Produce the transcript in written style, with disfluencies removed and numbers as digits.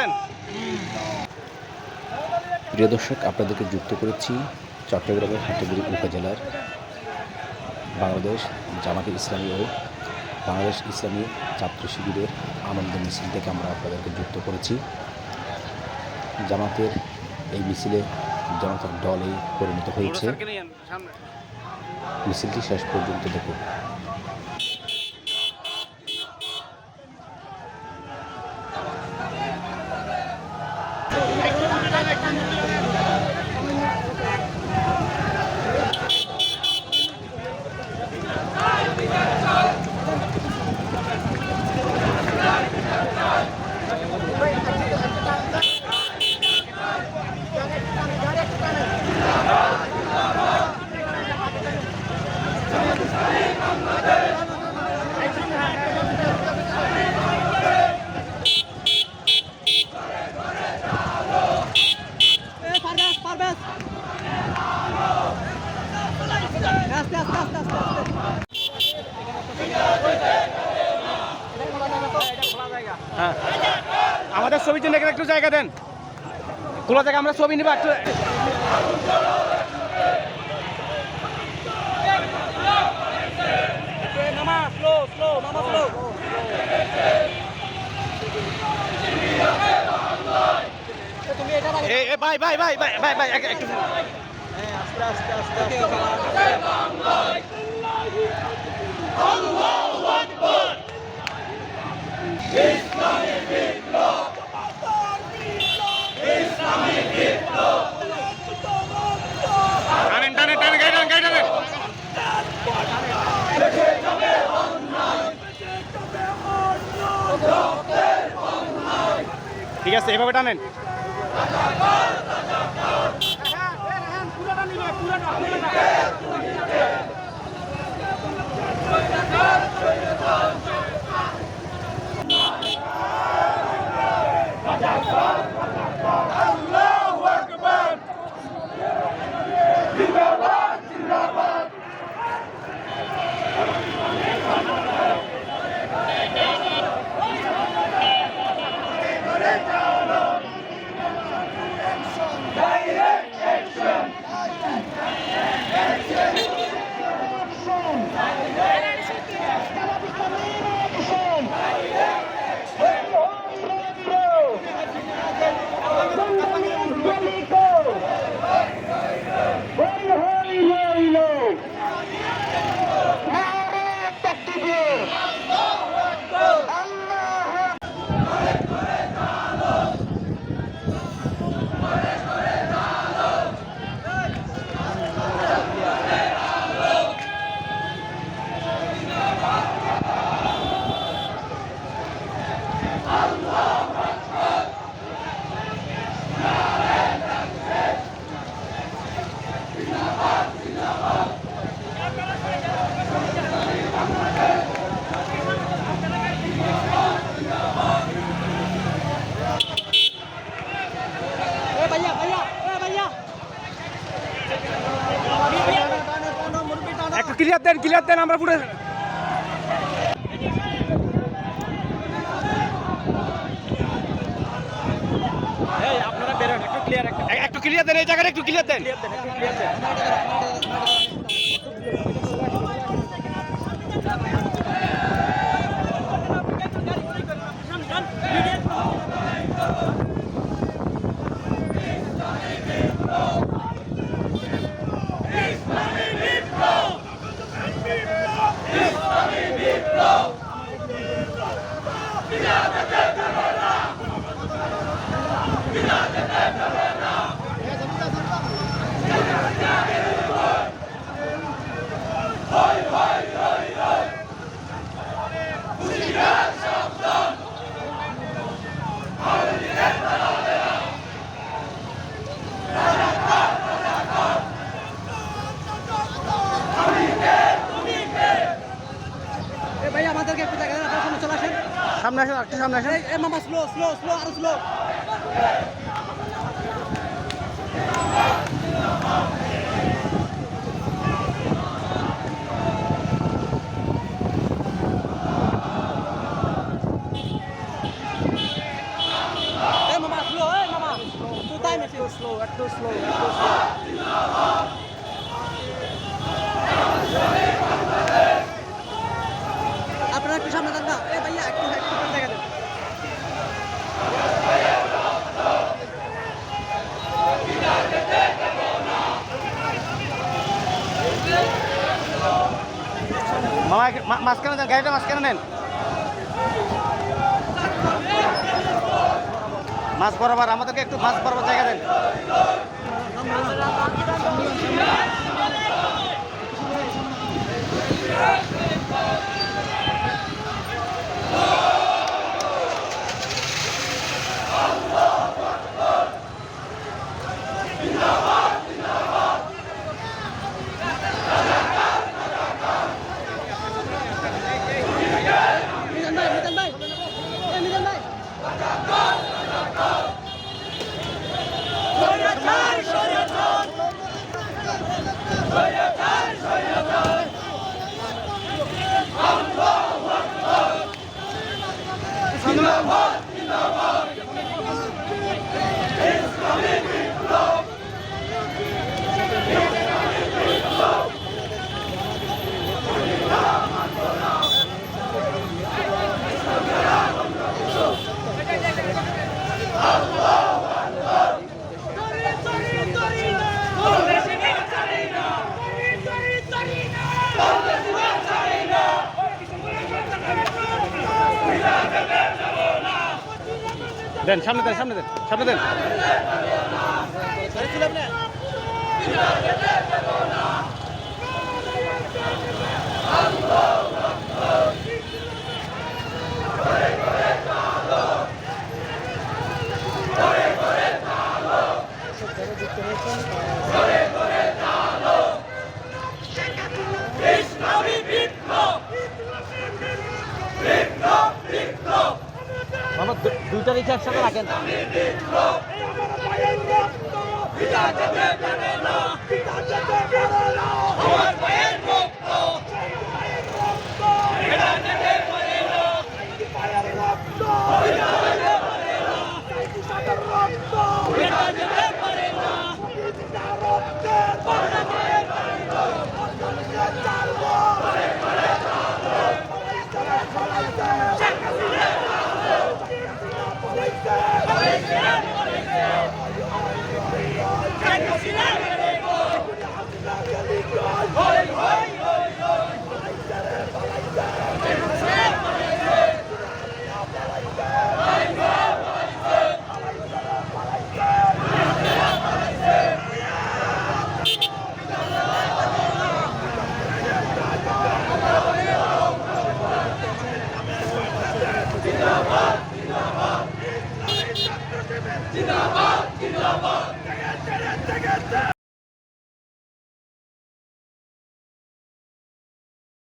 আছেন? প্রিয় দর্শক, আপনাদেরকে যুক্ত করেছি চট্টগ্রামের হাটহাজারী উপজেলার বাংলাদেশ জামাতে ইসলামী ও বাংলাদেশ ইসলামী ছাত্র শিবিরের আনন্দ মিছিল থেকে আমরা আপনাদেরকে যুক্ত করেছি। জামাতের এই মিছিলে জনতার দলে পরিণত হয়েছে। মিছিলটি শেষ পর্যন্ত দেখুন। হ্যাঁ, আমাদের ছবির জন্য এখানে একটু জায়গা দেন, খোলা জায়গা, আমরা ছবি নিব একটু। ভাই ভাই ভাই ভাই ভাই ভাই একটু আস্তে আস্তে আস্তে আল্লাহু আকবার। ইসলামী বিপ্লব, ইসলামী বিপ্লব, টানেন টানেন টানেন গাইডান গাইডান। ঠিক আছে, এভাবে টানেন। আল্লাহু আকবার, জিন্দাবাদ জিন্দাবাদ। একটু ক্লিয়ার দেন আমরা পুরো। আপনারা বেরোন, একটু ক্লিয়ার দেন, এই জায়গাটা একটু ক্লিয়ার দেন। সামনে আসেন, একটু সামনে আসেন। মামা স্লো স্লো স্লো, আরো স্লো। মামা মাঝখানে দেন, গাড়িটা মাঝখানে নেন। মাছ বরাবর, আমাদেরকে একটু মাছ বরাবর জায়গা দেন। দেন, সামনে দেন, সামনে দেন, সামনে দেন। আমার দুইটা রিক্সা একসাথে রাখেন। জিন্দাবাদ জিন্দাবাদ